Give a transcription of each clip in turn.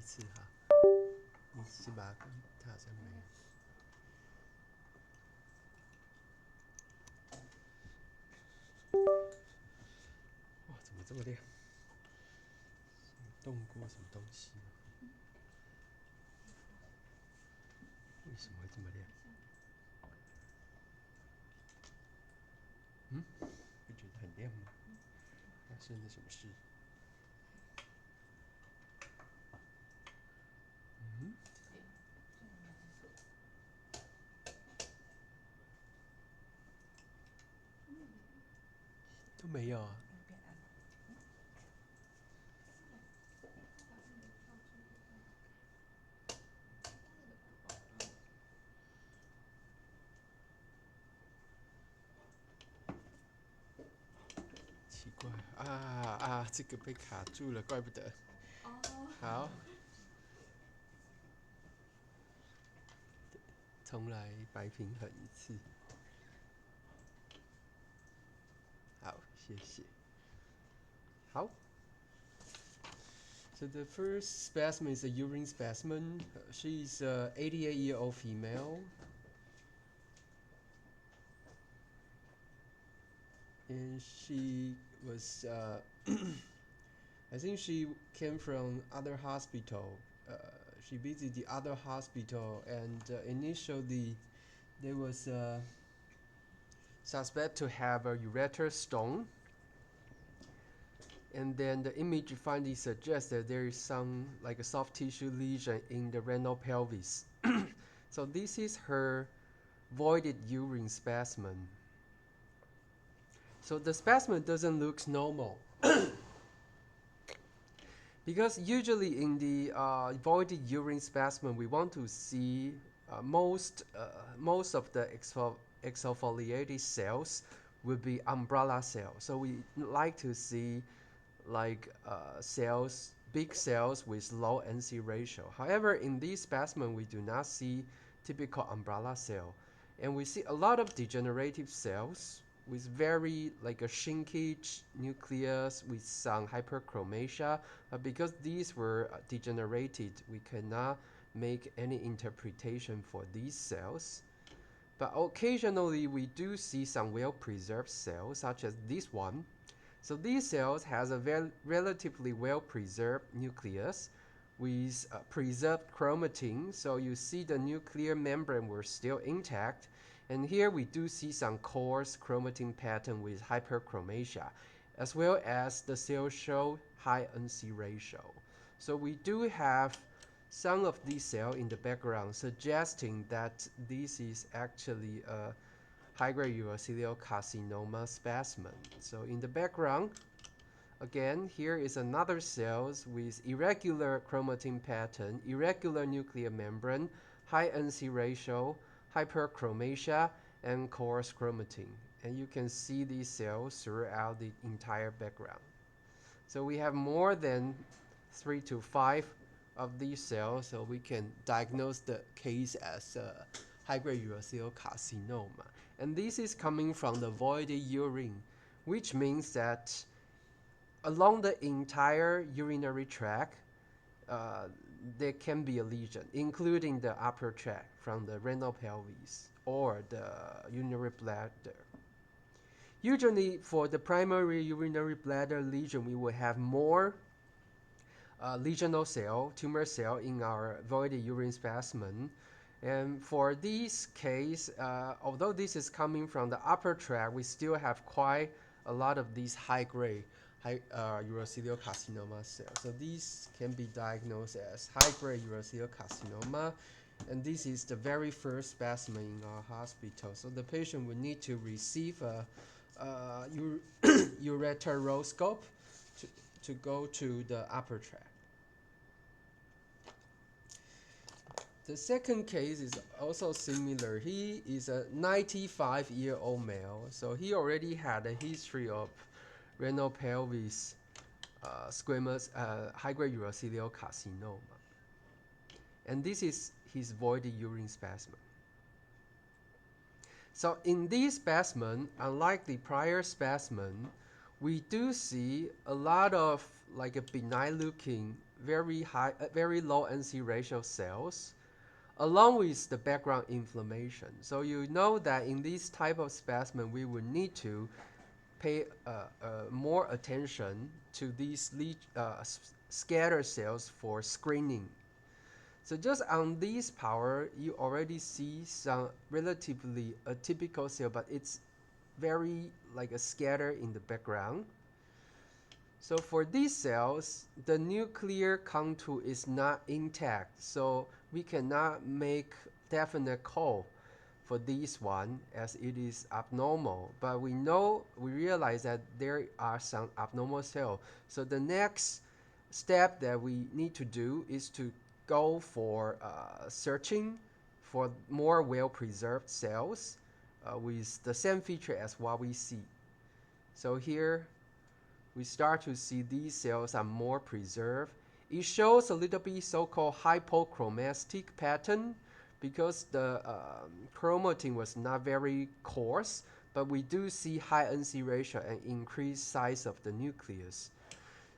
次哈，你先把它好像没有。哇，怎么这么亮？动过什么东西吗？为什么会这么亮？会觉得很亮吗？发生了什么事？都没有啊。奇怪啊，这个被卡住了，怪不得。好，重来白平衡一次。好，谢谢。好。So the first specimen is a urine specimen. She's a 88-year-old female. And she was, I think she came from other hospital. She visited the other hospital, and initially there was suspect to have a ureter stone. And then the image finding suggests that there is some like a soft tissue lesion in the renal pelvis. So this is her voided urine specimen. So the specimen doesn't look normal. Because usually in the voided urine specimen, we want to see most of the exfoliated cells will be umbrella cells. So we like to see like cells, big cells with low NC ratio. However, in this specimen, we do not see typical umbrella cell, and we see a lot of degenerative cells with very like a shrinkage nucleus with some hyperchromasia. Because these were degenerated, we cannot make any interpretation for these cells. But occasionally we do see some well-preserved cells, such as this one. So these cells has a relatively well-preserved nucleus with preserved chromatin. So you see the nuclear membrane were still intact. And here we do see some coarse chromatin pattern with hyperchromasia, as well as the cells show high NC ratio. So we do have some of these cells in the background, suggesting that this is actually a high-grade urothelial carcinoma specimen. So in the background, again, here is another cells with irregular chromatin pattern, irregular nuclear membrane, high NC ratio, hyperchromasia, and coarse chromatin. And you can see these cells throughout the entire background. So we have more than 3 to 5 of these cells, so we can diagnose the case as a high-grade urothelial carcinoma. And this is coming from the voided urine, which means that along the entire urinary tract, there can be a lesion, including the upper tract from the renal pelvis or the urinary bladder. Usually, for the primary urinary bladder lesion, we will have more lesional cell, tumor cell in our voided urine specimen. And for this case, although this is coming from the upper tract, we still have quite a lot of these high-grade urothelial carcinoma cells. So these can be diagnosed as high-grade urothelial carcinoma. And this is the very first specimen in our hospital. So the patient would need to receive a ureteroscope to go to the upper tract. The second case is also similar. He is a 95-year-old male, so he already had a history of renal pelvis squamous high-grade urothelial carcinoma. And this is his voided urine specimen. So in this specimen, unlike the prior specimen, we do see a lot of like a benign looking, very low NC ratio cells, along with the background inflammation. So you know that in this type of specimen, we would need to pay more attention to these scatter cells for screening. So just on this power, you already see some relatively atypical cell, but it's very like a scatter in the background. So for these cells, the nuclear contour is not intact, so we cannot make definite call for this one as it is abnormal. But we realize that there are some abnormal cells. So the next step that we need to do is to go for searching for more well-preserved cells with the same feature as what we see. So here we start to see these cells are more preserved. It shows a little bit so-called hypochromatic pattern because the chromatin was not very coarse, but we do see high NC ratio and increased size of the nucleus.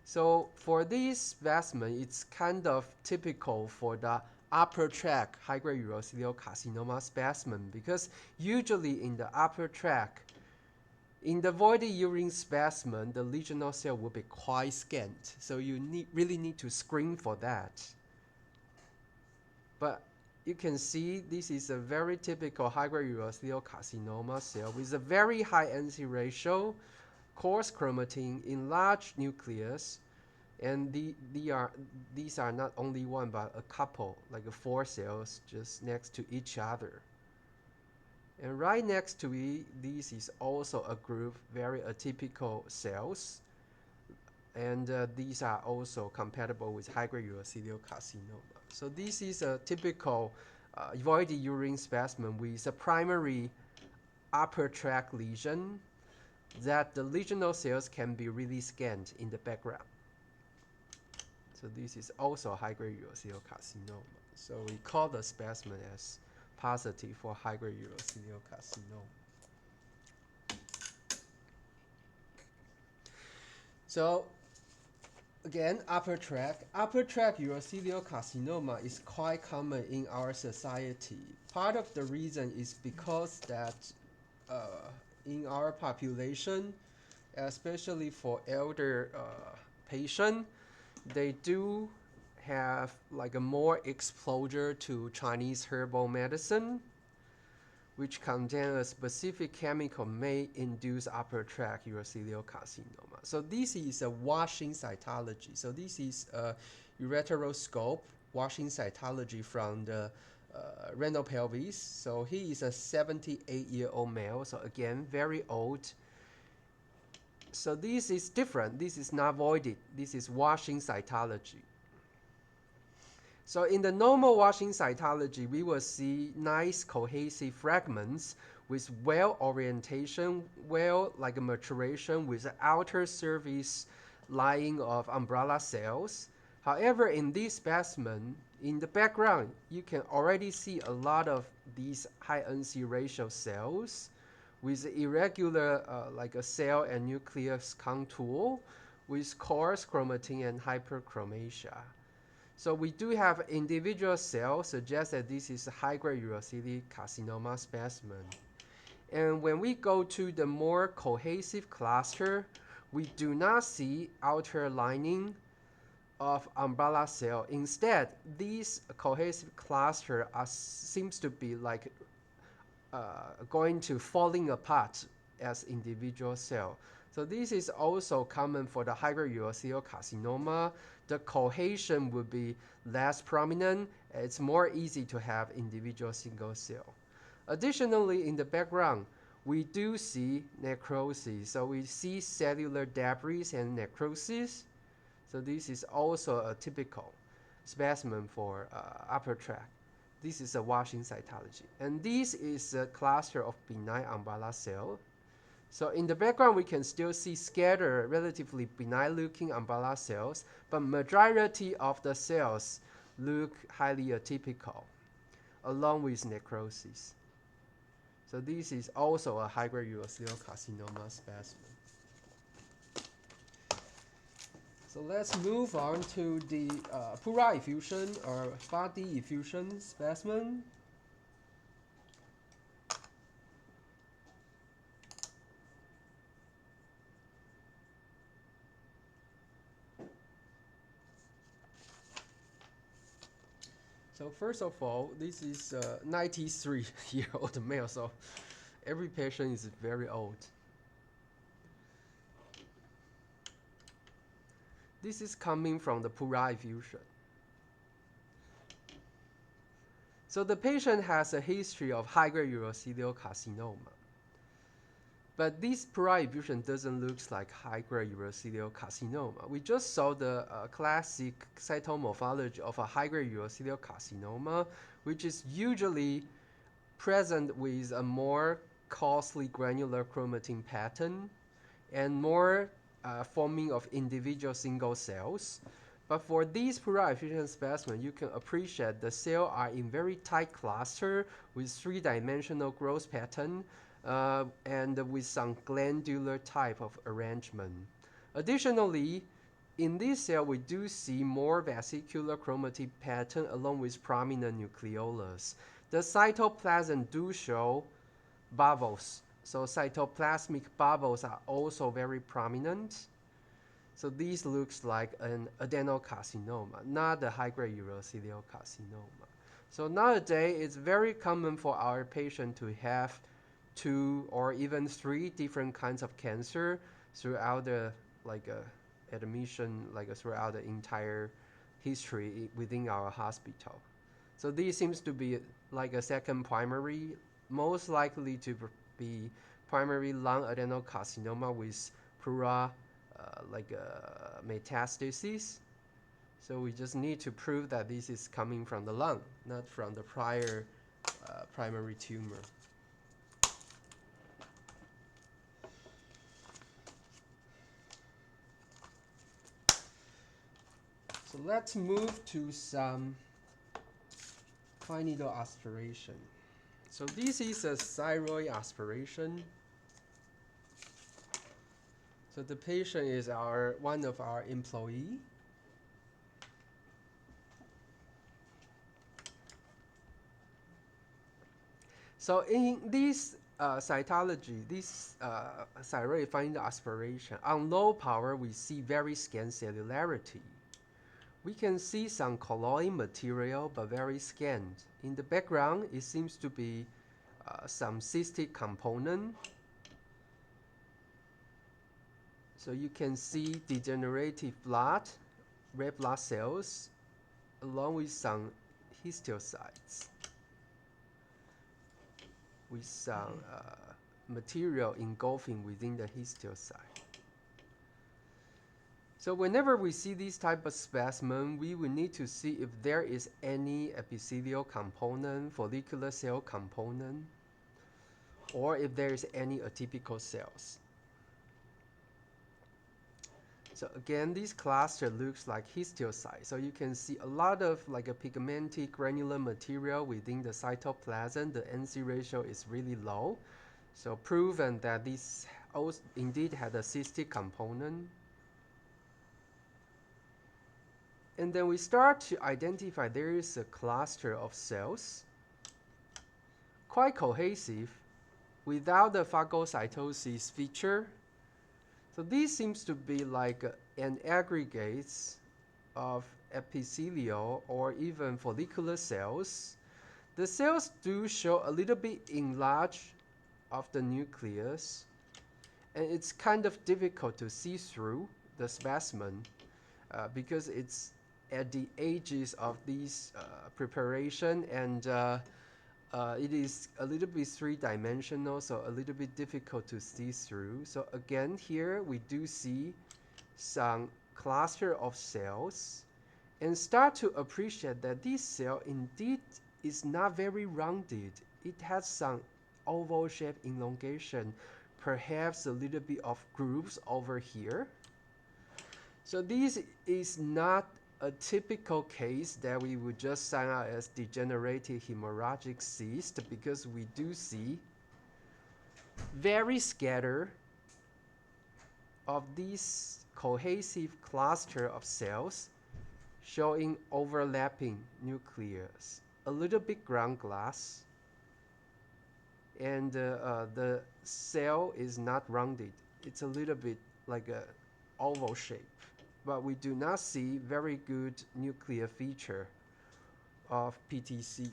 So for this specimen, it's kind of typical for the upper tract high-grade urothelial carcinoma specimen because usually in the upper tract, in the voided urine specimen, the lesional cell will be quite scant, so you really need to screen for that. But you can see this is a very typical high-grade urothelial carcinoma cell with a very high NC ratio, coarse chromatin, enlarged nucleus, and these are not only one but a couple, like 4 cells just next to each other. And right next to it, this is also a group very atypical cells. And these are also compatible with high-grade urothelial carcinoma. So this is a typical voided urine specimen with a primary upper tract lesion that the lesional cells can be really scant in the background. So this is also high-grade urothelial carcinoma. So we call the specimen as positive for high-grade urothelial carcinoma. So again, upper tract urothelial carcinoma is quite common in our society. Part of the reason is because that in our population, especially for elder patients, they do have like a more exposure to Chinese herbal medicine, which contain a specific chemical may induce upper tract urothelial carcinoma. So this is a washing cytology. So this is a ureteroscope washing cytology from the renal pelvis. So he is a 78-year-old male. So again, very old. So this is different. This is not voided. This is washing cytology. So in the normal washing cytology, we will see nice cohesive fragments with well orientation, well like a maturation with the outer surface lying of umbrella cells. However, in this specimen, in the background, you can already see a lot of these high NC ratio cells with irregular like a cell and nucleus contour with coarse chromatin and hyperchromasia. So we do have individual cells suggest that this is a high-grade urothelial carcinoma specimen. And when we go to the more cohesive cluster, we do not see outer lining of umbrella cell. Instead, these cohesive cluster seems to be like going to falling apart as individual cell. So this is also common for the high-grade urothelial carcinoma. The cohesion would be less prominent. It's more easy to have individual single cell. Additionally, in the background, we do see necrosis. So we see cellular debris and necrosis. So this is also a typical specimen for upper tract. This is a washing cytology. And this is a cluster of benign umbrella cell. So in the background, we can still see scattered, relatively benign-looking umbrella cells, but majority of the cells look highly atypical, along with necrosis. So this is also a high-grade urothelial carcinoma specimen. So let's move on to the pleura effusion or body effusion specimen. So first of all, this is a 93-year-old male, so every patient is very old. This is coming from the pleura effusion. So the patient has a history of high-grade urothelial carcinoma. But this pleura effusion doesn't look like high-grade urothelial carcinoma. We just saw the classic cytomorphology of a high-grade urothelial carcinoma, which is usually present with a more costly granular chromatin pattern and more forming of individual single cells. But for these pleura effusion specimen, you can appreciate the cells are in very tight cluster with three-dimensional growth pattern and with some glandular type of arrangement. Additionally, in this cell, we do see more vesicular chromatin pattern along with prominent nucleolus. The cytoplasm do show bubbles. So cytoplasmic bubbles are also very prominent. So this looks like an adenocarcinoma, not a high-grade urothelial carcinoma. So nowadays, it's very common for our patient to have 2 or even 3 different kinds of cancer throughout the admission, throughout the entire history within our hospital. So this seems to be like a second primary, most likely to be primary lung adenocarcinoma with pleura metastasis. So we just need to prove that this is coming from the lung, not from the prior primary tumor. So let's move to some fine needle aspiration. So this is a thyroid aspiration. So the patient is one of our employee. So in this cytology, this thyroid fine needle aspiration, on low power we see very scant cellularity. We can see some colloid material, but very scant. In the background, it seems to be some cystic component. So you can see degenerative blood, red blood cells, along with some histiocytes, with some material engulfing within the histiocyte. So whenever we see this type of specimen, we will need to see if there is any epithelial component, follicular cell component, or if there is any atypical cells. So again, this cluster looks like histiocyte. So you can see a lot of a pigmented granular material within the cytoplasm. The NC ratio is really low. So proven that this indeed had a cystic component. And then we start to identify there is a cluster of cells, quite cohesive, without the phagocytosis feature. So this seems to be like an aggregate of epithelial or even follicular cells. The cells do show a little bit enlarged of the nucleus, and it's kind of difficult to see through the specimen because it's at the edges of this preparation, and it is a little bit three-dimensional, so a little bit difficult to see through. So again, here we do see some cluster of cells and start to appreciate that this cell indeed is not very rounded. It has some oval shape elongation, perhaps a little bit of grooves over here. So this is not a typical case that we would just sign out as degenerative hemorrhagic cyst, because we do see very scattered of this cohesive cluster of cells showing overlapping nucleus, a little bit ground glass, and the cell is not rounded. It's a little bit like a oval shape, but we do not see very good nuclear feature of PTC.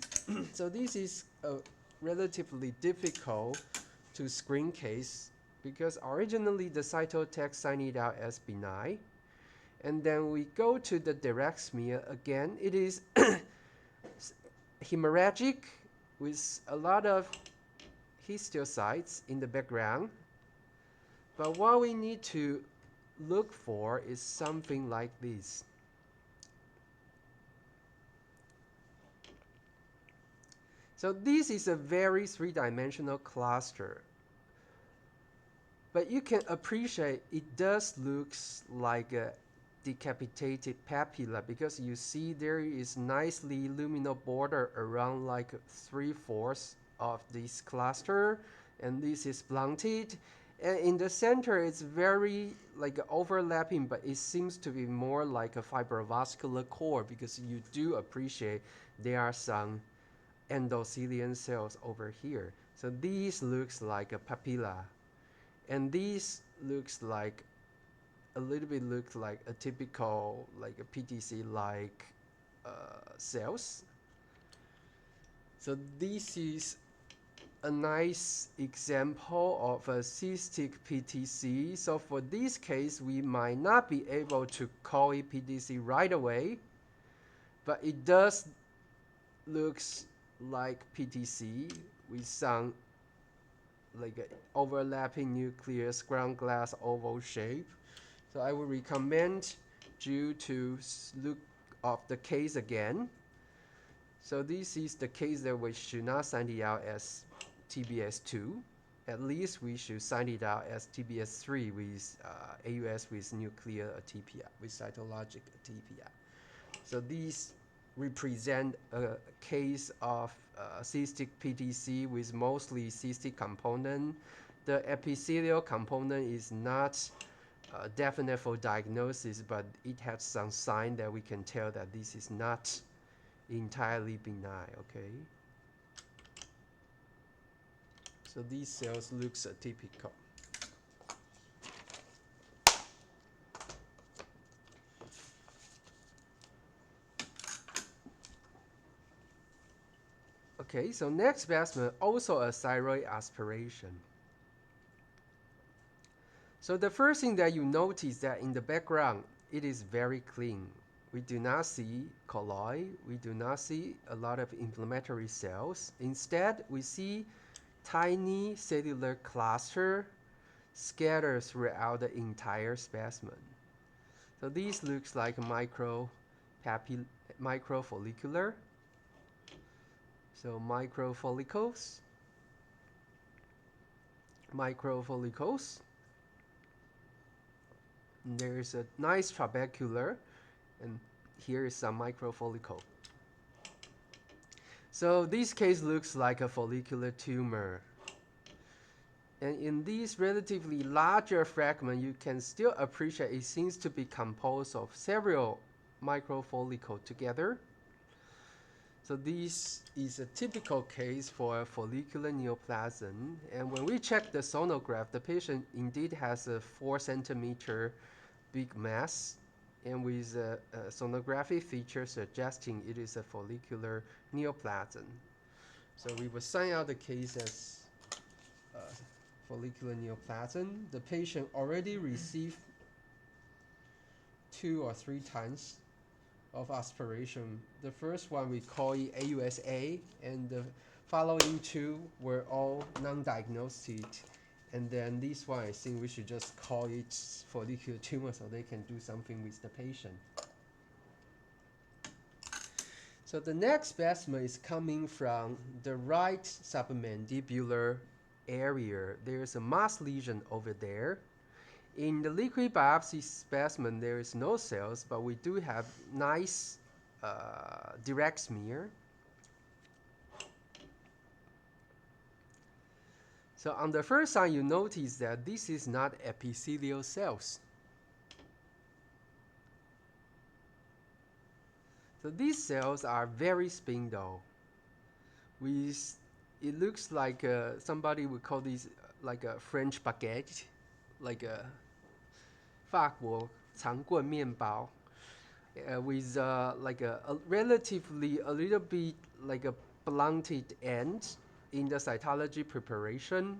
So this is a relatively difficult to screen case because originally the cytotext signed it out as benign. And then we go to the direct smear again. It is hemorrhagic with a lot of histiocytes in the background. But what we need to look for is something like this. So this is a very three-dimensional cluster. But you can appreciate it does look like a decapitated papilla because you see there is nicely luminal border around like 3/4 of this cluster, and this is blunted. And in the center, it's very like overlapping, but it seems to be more like a fibrovascular core because you do appreciate there are some endothelial cells over here. So these looks like a papilla, and these looks like a little bit looks like a typical like a PTC like cells. So this is a nice example of a cystic PTC. So for this case, we might not be able to call it PTC right away, but it does looks like PTC with some like overlapping nucleus, ground glass oval shape. So I would recommend you to look up the case again. So this is the case that we should not sign it out as TBS2. At least we should sign it out as TBS3 with AUS with nuclear atypia, with cytologic atypia. So these represent a case of cystic PTC with mostly cystic component. The epithelial component is not definite for diagnosis, but it has some sign that we can tell that this is not entirely benign, okay? So these cells looks atypical. Okay, so next specimen, also a thyroid aspiration. So the first thing that you notice that in the background, it is very clean. We do not see colloid. We do not see a lot of inflammatory cells. Instead, we see tiny cellular cluster scattered throughout the entire specimen. So these looks like microfollicular. So microfollicles. There is a nice trabecular, and here is some microfollicle. So this case looks like a follicular tumor. And in these relatively larger fragment, you can still appreciate it seems to be composed of several microfollicles together. So this is a typical case for a follicular neoplasm. And when we check the sonograph, the patient indeed has a 4 centimeter big mass, and with a sonographic feature suggesting it is a follicular neoplasm. So we will sign out the case as follicular neoplasm. The patient already received 2 or 3 times of aspiration. The first one we call it AUSA, and the following 2 were all non-diagnostic. And then this one, I think we should just call it follicular tumor so they can do something with the patient. So the next specimen is coming from the right submandibular area. There's a mass lesion over there. In the liquid biopsy specimen, there is no cells, but we do have nice direct smear. So on the first sign, you notice that this is not epithelial cells. So these cells are very spindle. It looks like somebody would call these like a French baguette, like a 法国长棍面包, with like a relatively a little bit like a blunted end in the cytology preparation.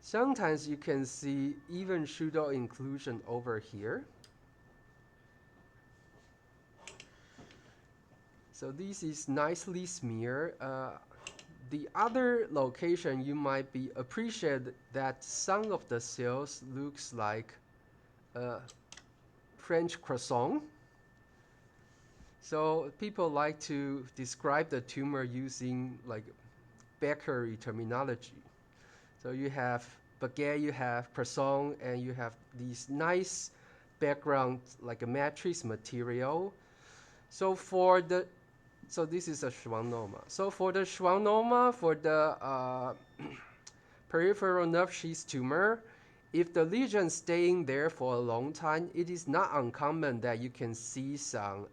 Sometimes you can see even pseudo inclusion over here. So this is nicely smeared. The other location you might be appreciate that some of the cells looks like French croissant. So people like to describe the tumor using like bakery terminology. So you have baguette, you have croissant, and you have these nice background like a matrix material. So this is a schwannoma. So for the schwannoma, for the peripheral nerve sheath tumor, if the lesion staying there for a long time, it is not uncommon that you can see some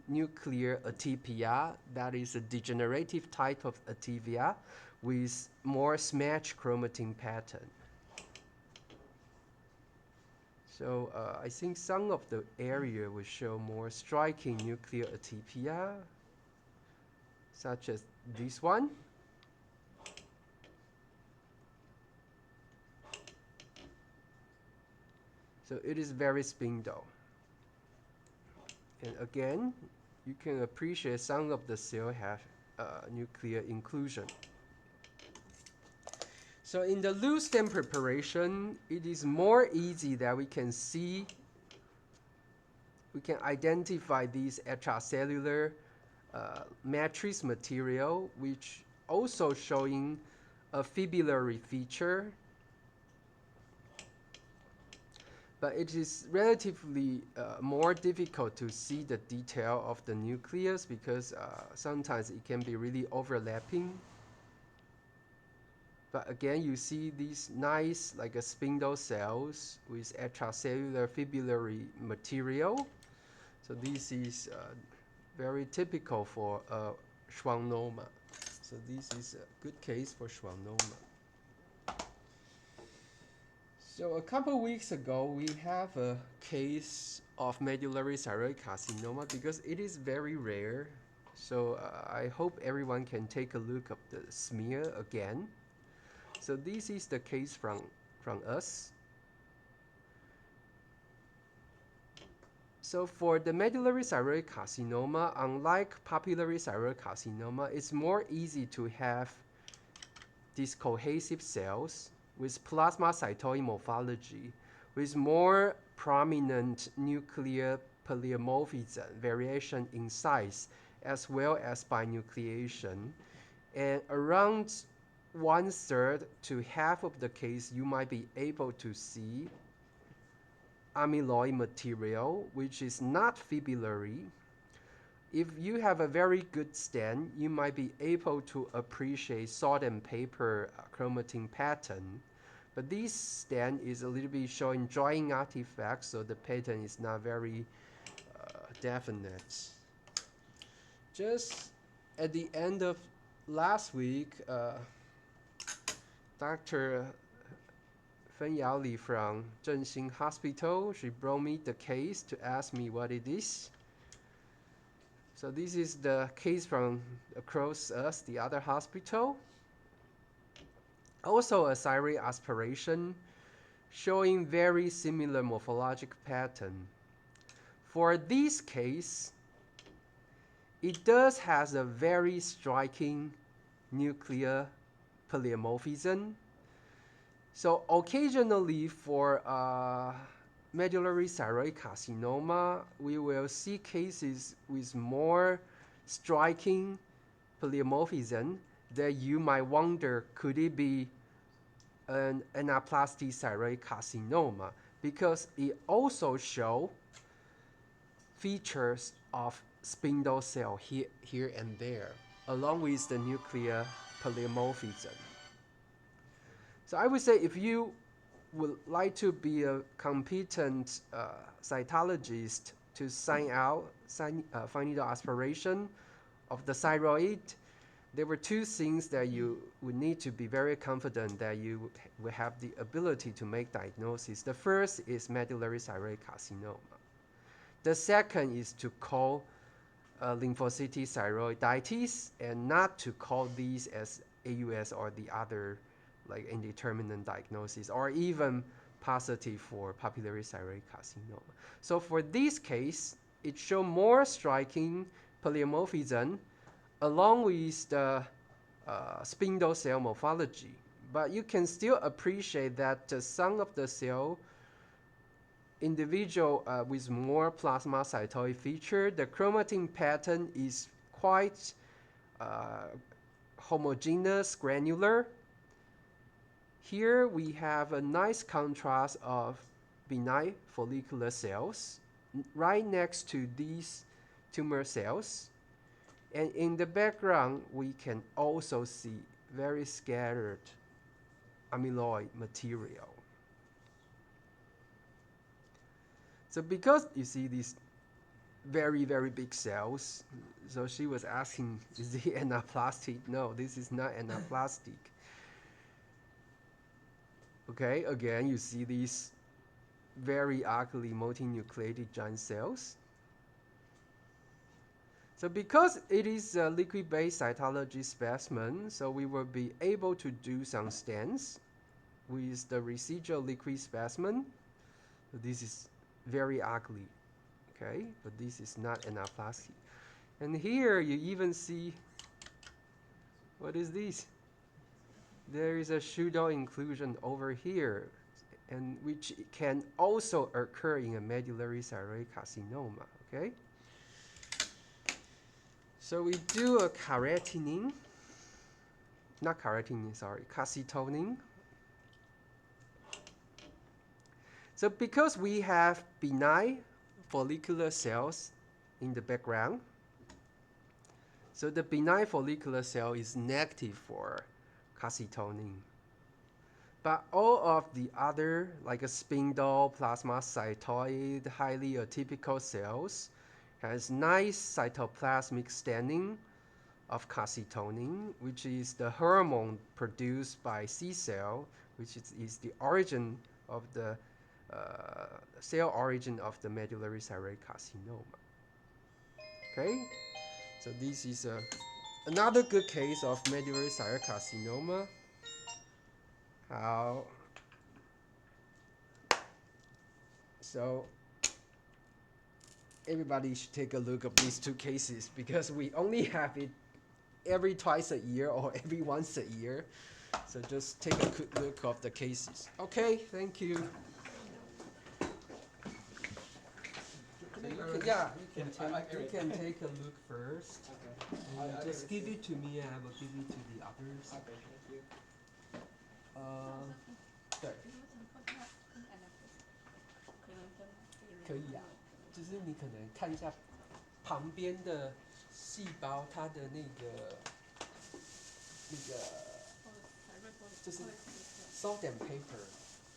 nuclear atypia, that is a degenerative type of atypia with more smatch chromatin pattern. So I think some of the area will show more striking nuclear atypia, such as this one. So it is very spindle. And again, you can appreciate some of the cells have nuclear inclusion. So in the loose stem preparation, it is more easy that we can identify these extracellular matrix material, which also showing a fibrillary feature. But it is relatively more difficult to see the detail of the nucleus because sometimes it can be really overlapping. But again, you see these nice like a spindle cells with extracellular fibrillary material. So this is very typical for schwannoma. So this is a good case for schwannoma. So a couple weeks ago, we have a case of medullary thyroid carcinoma because it is very rare. So I hope everyone can take a look at the smear again. So this is the case from us. So for the medullary thyroid carcinoma, unlike papillary thyroid carcinoma, it's more easy to have these cohesive cells with plasmacytoid morphology, with more prominent nuclear polymorphism variation in size, as well as binucleation. And around 1/3 to half of the case, you might be able to see amyloid material, which is not fibrillary. If you have a very good stent, you might be able to appreciate salt and paper chromatin pattern. But this stent is a little bit showing drying artifacts, so the pattern is not very definite. Just at the end of last week, Dr. Fen Yao Li from Zhenxing Hospital, she brought me the case to ask me what it is. So this is the case from across us, the other hospital. Also a thyroid aspiration showing very similar morphologic pattern. For this case, it does has a very striking nuclear polymorphism. So occasionally for medullary thyroid carcinoma, we will see cases with more striking polymorphism that you might wonder, could it be an anaplastic thyroid carcinoma? Because it also shows features of spindle cell here and there, along with the nuclear polymorphism. So I would say if you would like to be a competent cytologist to find out aspiration of the thyroid, there were two things that you would need to be very confident that you will have the ability to make diagnosis. The first is medullary thyroid carcinoma. The second is to call lymphocytic thyroiditis and not to call these as AUS or the other like indeterminate diagnosis or even positive for papillary thyroid carcinoma. So for this case, it showed more striking polymorphism along with the spindle cell morphology. But you can still appreciate that some of the cell individual with more plasmacytoid feature, the chromatin pattern is quite homogeneous, granular. Here we have a nice contrast of benign follicular cells right next to these tumor cells. And in the background, we can also see very scattered amyloid material. So because you see these very, very big cells, so she was asking, is it anaplastic? No, this is not anaplastic. Okay, again, you see these very ugly multinucleated giant cells. So because it is a liquid-based cytology specimen, so we will be able to do some stents with the residual liquid specimen. So this is very ugly, okay? But this is not anaplastic. And here you even see, what is this? There is a pseudo inclusion over here, and which can also occur in a medullary thyroid carcinoma, okay? So we do a calcitonin, calcitonin. So because we have benign follicular cells in the background, so the benign follicular cell is negative for calcitonin. But all of the other, like a spindle, plasmacytoid, highly atypical cells, has nice cytoplasmic staining of calcitonin, which is the hormone produced by C cell, which is the origin of the cell origin of the medullary thyroid carcinoma. Okay, so this is another good case of medullary thyroid carcinoma. How? So everybody should take a look at these two cases because we only have it every twice a year or every once a year. So just take a quick look of the cases. Okay, thank you. You can take a look first. Okay. And just give it to me and I will give it to the others. Okay, thank you. 对，可以啊，就是你可能看一下旁边的细胞，它的那个就是 salt and paper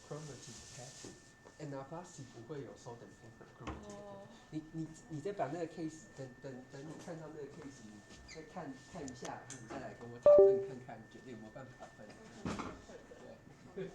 chromatin pattern。Anaplastic 不会有 salt and paper chromatin pattern。你再把那个 case 等你看到那个 case， 你再看一下，你再来跟我讨论看看，决定有没有办法分。对。